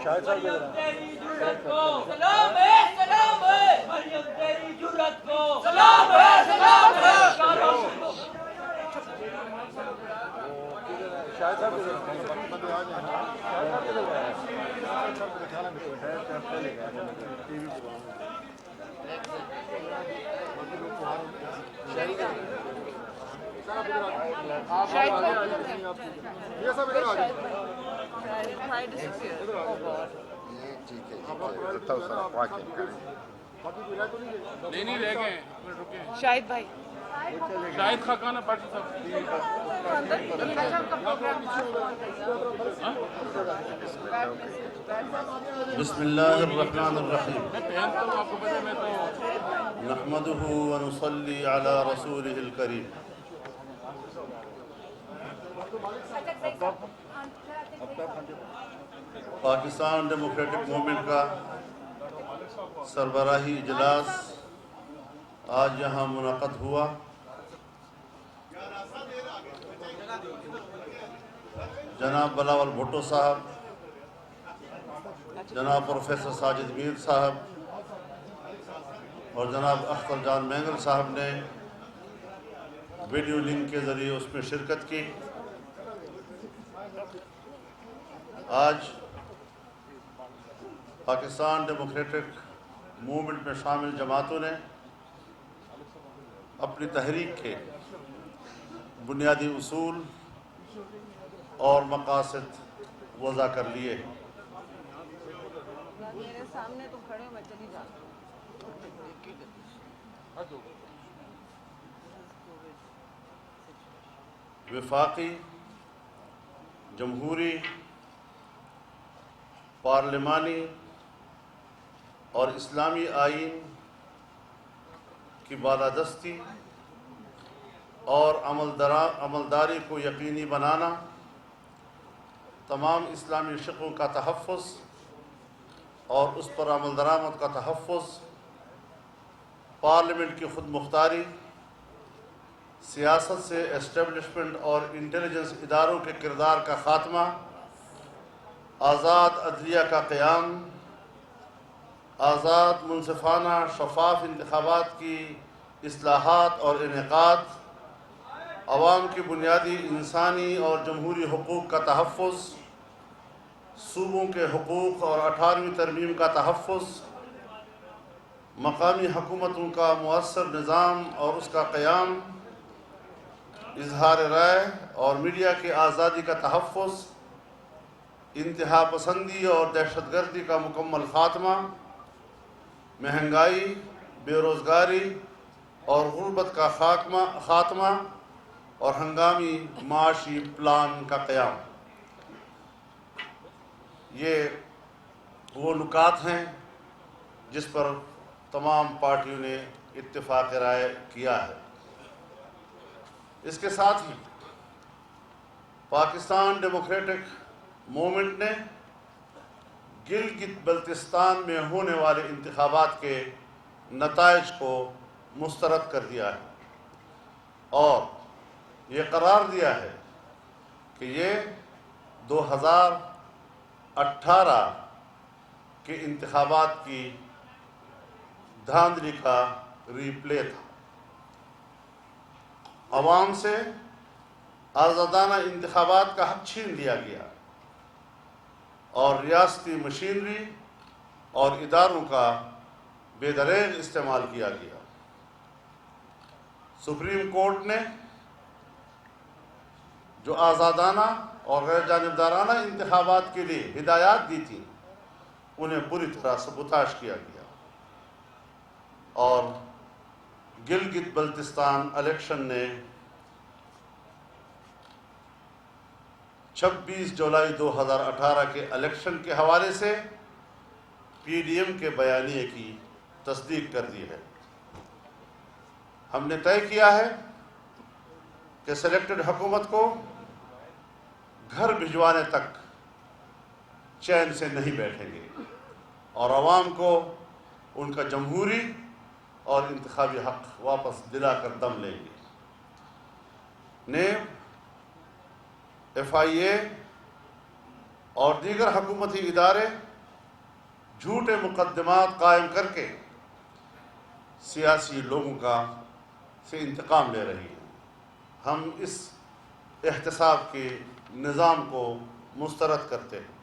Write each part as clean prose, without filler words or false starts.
مریم تیری جرت کو سلام ہے مریم تیری جرت کو سلام ہے نہیں رہ گئے شاہد بھائی شاہد خاکانہ پارٹی صاحب بسم اللہ الرحمن الرحیم میں پہنتا ہوں آپ کو پتہ میں تو نحمده ونصلی علی رسولہ الکریم پاکستان ڈیموکریٹک موومنٹ کا سربراہی اجلاس آج یہاں منعقد ہوا۔ جناب بلاول بھٹو صاحب، جناب پروفیسر ساجد میر صاحب اور جناب اختر جان مینگل صاحب نے ویڈیو لنک کے ذریعے اس میں شرکت کی۔ آج پاکستان ڈیموکریٹک موومنٹ میں شامل جماعتوں نے اپنی تحریک کے بنیادی اصول اور مقاصد وضع کر لیے۔ میرے سامنے تم کھڑے ہو، میں چلی جاتا ہوں۔ وفاقی، جمہوری، پارلیمانی اور اسلامی آئین کی بالادستی اور عملداری کو یقینی بنانا، تمام اسلامی شقوں کا تحفظ اور اس پر عمل درآمد کا تحفظ، پارلیمنٹ کی خود مختاری، سیاست سے اسٹیبلشمنٹ اور انٹیلیجنس اداروں کے کردار کا خاتمہ، آزاد عدلیہ کا قیام، آزاد، منصفانہ، شفاف انتخابات کی اصلاحات اور انعقاد، عوام کی بنیادی انسانی اور جمہوری حقوق کا تحفظ، صوبوں کے حقوق اور 18ویں ترمیم کا تحفظ، مقامی حکومتوں کا مؤثر نظام اور اس کا قیام، اظہار رائے اور میڈیا کی آزادی کا تحفظ، انتہا پسندی اور دہشت گردی کا مکمل خاتمہ، مہنگائی، بے روزگاری اور غربت کا خاتمہ اور ہنگامی معاشی پلان کا قیام۔ یہ وہ نکات ہیں جس پر تمام پارٹیوں نے اتفاق رائے کیا ہے۔ اس کے ساتھ ہی پاکستان ڈیموکریٹک موومنٹ نے گلگت بلتستان میں ہونے والے انتخابات کے نتائج کو مسترد کر دیا ہے اور یہ قرار دیا ہے کہ یہ 2018 کے انتخابات کی دھاندلی کا ری پلے تھا۔ عوام سے آزادانہ انتخابات کا حق چھین لیا گیا اور ریاستی مشینری اور اداروں کا بے دریغ استعمال کیا گیا۔ سپریم کورٹ نے جو آزادانہ اور غیر جانبدارانہ انتخابات کے لیے ہدایات دی تھی انہیں پوری طرح سبوتاژ کیا گیا اور گلگت بلتستان الیکشن نے 26 جولائی 2018 کے الیکشن کے حوالے سے پی ڈی ایم کے بیانیے کی تصدیق کر دی ہے۔ ہم نے طے کیا ہے کہ سلیکٹڈ حکومت کو گھر بھجوانے تک چین سے نہیں بیٹھیں گے اور عوام کو ان کا جمہوری اور انتخابی حق واپس دلا کر دم لیں گے۔ نیب، ایف آئی اے اور دیگر حکومتی ادارے جھوٹے مقدمات قائم کر کے سیاسی لوگوں سے انتقام لے رہی ہے۔ ہم اس احتساب کے نظام کو مسترد کرتے ہیں۔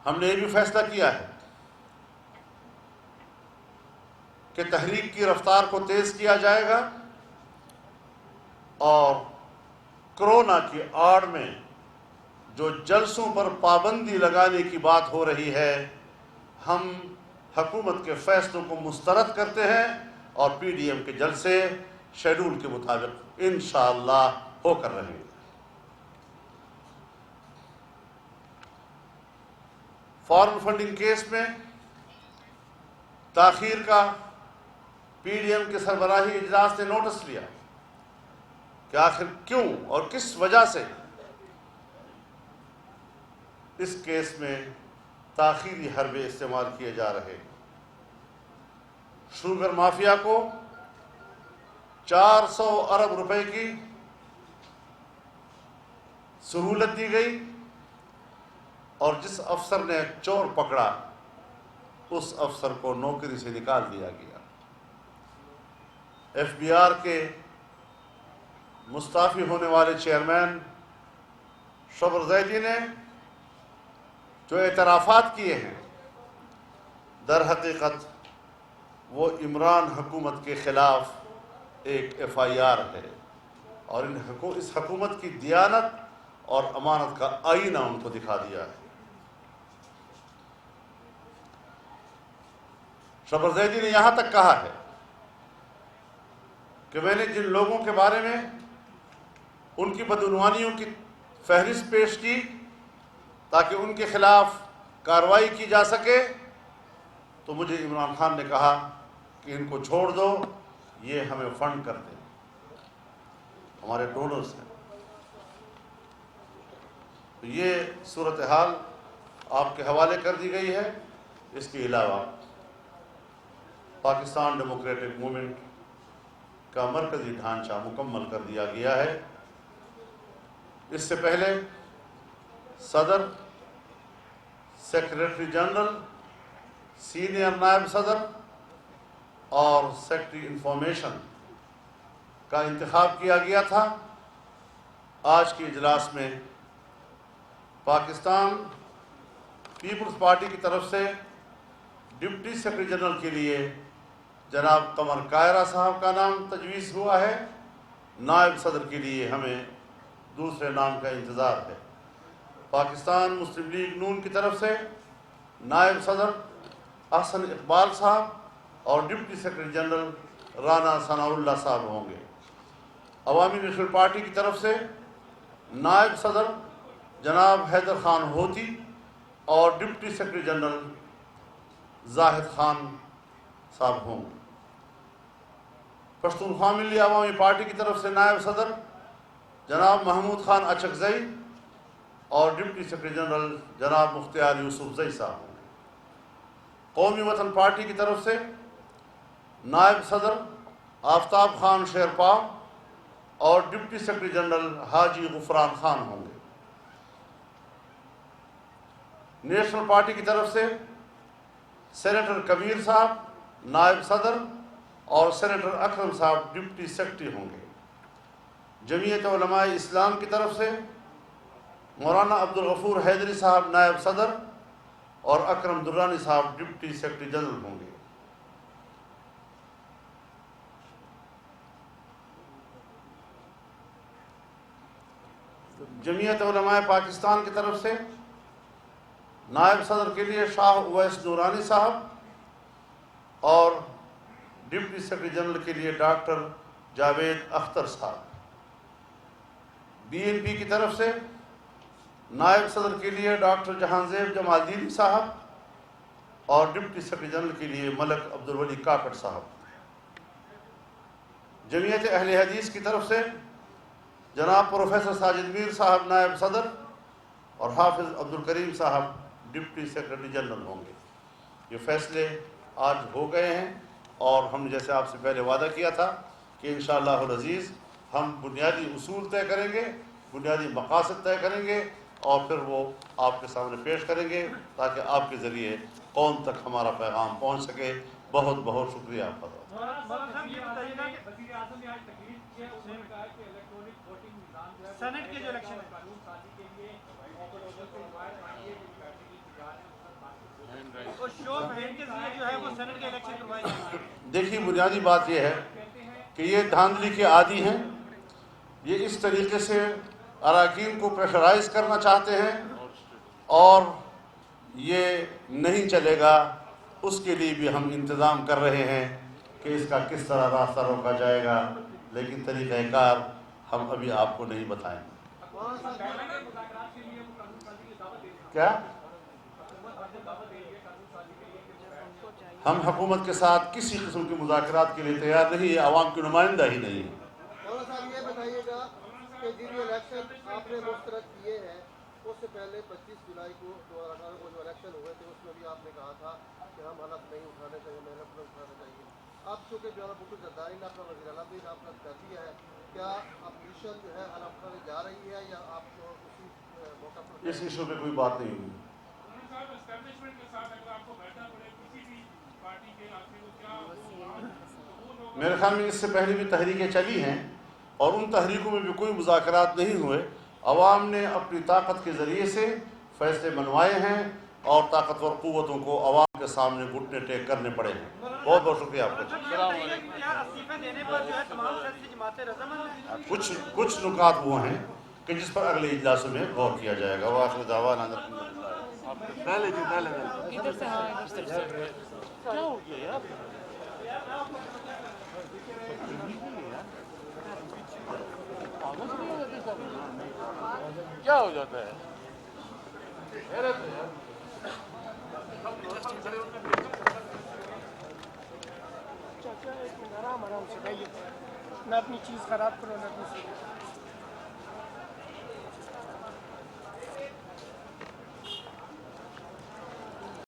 ہم نے یہ بھی فیصلہ کیا ہے کہ تحریک کی رفتار کو تیز کیا جائے گا اور کرونا کی آڑ میں جو جلسوں پر پابندی لگانے کی بات ہو رہی ہے، ہم حکومت کے فیصلوں کو مسترد کرتے ہیں اور پی ڈی ایم کے جلسے شیڈول کے مطابق انشاءاللہ ہو کر رہیں گے۔ فارن فنڈنگ کیس میں تاخیر کا پی ڈی ایم کے سربراہی اجلاس نے نوٹس لیا کہ آخر کیوں اور کس وجہ سے اس کیس میں تاخیری حربے استعمال کیے جا رہے ہیں۔ شوگر مافیا کو 400 ارب روپے کی سہولت دی گئی اور جس افسر نے چور پکڑا اس افسر کو نوکری سے نکال دیا گیا۔ ایف بی آر کے مستعفی ہونے والے چیئرمین شبر زیدی نے جو اعترافات کیے ہیں، در حقیقت وہ عمران حکومت کے خلاف ایک ایف آئی آر ہے اور اس حکومت کی دیانت اور امانت کا آئینہ ان کو دکھا دیا ہے۔ شبر زیدی نے یہاں تک کہا ہے کہ میں نے جن لوگوں کے بارے میں ان کی بدعنوانیوں کی فہرست پیش کی تاکہ ان کے خلاف کارروائی کی جا سکے، تو مجھے عمران خان نے کہا کہ ان کو چھوڑ دو، یہ ہمیں فنڈ کر دیں، ہمارے ڈونرز ہیں۔ تو یہ صورتحال آپ کے حوالے کر دی گئی ہے۔ اس کے علاوہ پاکستان ڈیموکریٹک موومنٹ کا مرکزی ڈھانچہ مکمل کر دیا گیا ہے۔ اس سے پہلے صدر، سیکریٹری جنرل، سینئر نائب صدر اور سیکریٹری انفارمیشن کا انتخاب کیا گیا تھا۔ آج کے اجلاس میں پاکستان پیپلز پارٹی کی طرف سے ڈپٹی سیکریٹری جنرل کے لیے جناب قمر کائرہ صاحب کا نام تجویز ہوا ہے۔ نائب صدر کے لیے ہمیں دوسرے نام کا انتظار ہے۔ پاکستان مسلم لیگ نون کی طرف سے نائب صدر احسن اقبال صاحب اور ڈپٹی سیکریٹری جنرل رانا ثناء اللہ صاحب ہوں گے۔ عوامی نیشنل پارٹی کی طرف سے نائب صدر جناب حیدر خان ہوتی اور ڈپٹی سیکریٹری جنرل زاہد خان صاحب ہوں گے۔ پشتونخوا ملی عوامی پارٹی کی طرف سے نائب صدر جناب محمود خان اچکزئی اور ڈپٹی سیکریٹری جنرل جناب مختار یوسف زئی صاحب ہوں گے۔ قومی وطن پارٹی کی طرف سے نائب صدر آفتاب خان شیرپا اور ڈپٹی سیکریٹری جنرل حاجی غفران خان ہوں گے۔ نیشنل پارٹی کی طرف سے سینیٹر کبیر صاحب نائب صدر اور سینیٹر اکرم صاحب ڈپٹی سیکریٹری ہوں گے۔ جمعیت علماء اسلام کی طرف سے مولانا عبدالغفور حیدری صاحب نائب صدر اور اکرم درانی صاحب ڈپٹی سیکریٹری جنرل ہوں گے۔ جمعیت علماء پاکستان کی طرف سے نائب صدر کے لیے شاہ اویس نورانی صاحب اور ڈپٹی سیکریٹری جنرل کے لیے ڈاکٹر جاوید اختر صاحب۔ بی این پی کی طرف سے نائب صدر کے لیے ڈاکٹر جہانزیب جمال دینی صاحب اور ڈپٹی سیکریٹری جنرل کے لیے ملک عبدالولی کاکڑ صاحب۔ جمعیت اہل حدیث کی طرف سے جناب پروفیسر ساجد میر صاحب نائب صدر اور حافظ عبدالکریم صاحب ڈپٹی سیکریٹری جنرل ہوں گے۔ یہ فیصلے آج ہو گئے ہیں اور ہم نے جیسے آپ سے پہلے وعدہ کیا تھا کہ انشاءاللہ العزیز ہم بنیادی اصول طے کریں گے، بنیادی مقاصد طے کریں گے اور پھر وہ آپ کے سامنے پیش کریں گے تاکہ آپ کے ذریعے قوم تک ہمارا پیغام پہنچ سکے. بہت بہت شکریہ آپ کا. سینٹ کے جو الیکشن دیکھیے بنیادی بات یہ ہے کہ یہ دھاندلی کے عادی ہیں. یہ اس طریقے سے اراکین کو پریشرائز کرنا چاہتے ہیں اور یہ نہیں چلے گا. اس کے لیے بھی ہم انتظام کر رہے ہیں کہ اس کا کس طرح راستہ روکا جائے گا، لیکن طریقہ کار ہم ابھی آپ کو نہیں بتائیں. کیا ہم حکومت کے ساتھ کسی قسم کے مذاکرات کے لیے تیار نہیں. یہ عوام کی نمائندہ ہی نہیں ہے. مولانا صاحب یہ بتائیے گا کہ جو الیکشن آپ نے مسترد کیے ہیں اس سے پہلے 25 جولائی کو 2018 کو جو الیکشن ہوئے تھے اس میں بھی آپ نے کہا تھا کہ ہم حلف نہیں اٹھانے چاہیے، محنت نہیں اٹھانا چاہیے. اب چونکہ جو ہے بھٹو زرداری نے اپنا وزیر اعلیٰ بھی نامزد کر دیا ہے، کیا اپوزیشن جو ہے حلف اٹھانے جا رہی ہے یا آپ کو اسی موقع پر اس ایشو پہ کوئی بات نہیں ہوئی. میرے خیال میں اس سے پہلے بھی تحریکیں چلی ہیں اور ان تحریکوں میں بھی کوئی مذاکرات نہیں ہوئے. عوام نے اپنی طاقت کے ذریعے سے فیصلے منوائے ہیں اور طاقتور قوتوں کو عوام کے سامنے گھٹنے ٹیک کرنے پڑے ہیں. بہت بہت شکریہ آپ کا. کچھ نکات وہ ہیں کہ جس پر اگلے اجلاس میں غور کیا جائے گا. وآخر دعوانا ادھر سے ہاں ادھر سے کیا ہو گیا یار؟ کیا ہو جاتا ہے؟ نہ اپنی چیز خراب کرو نہ دوسری.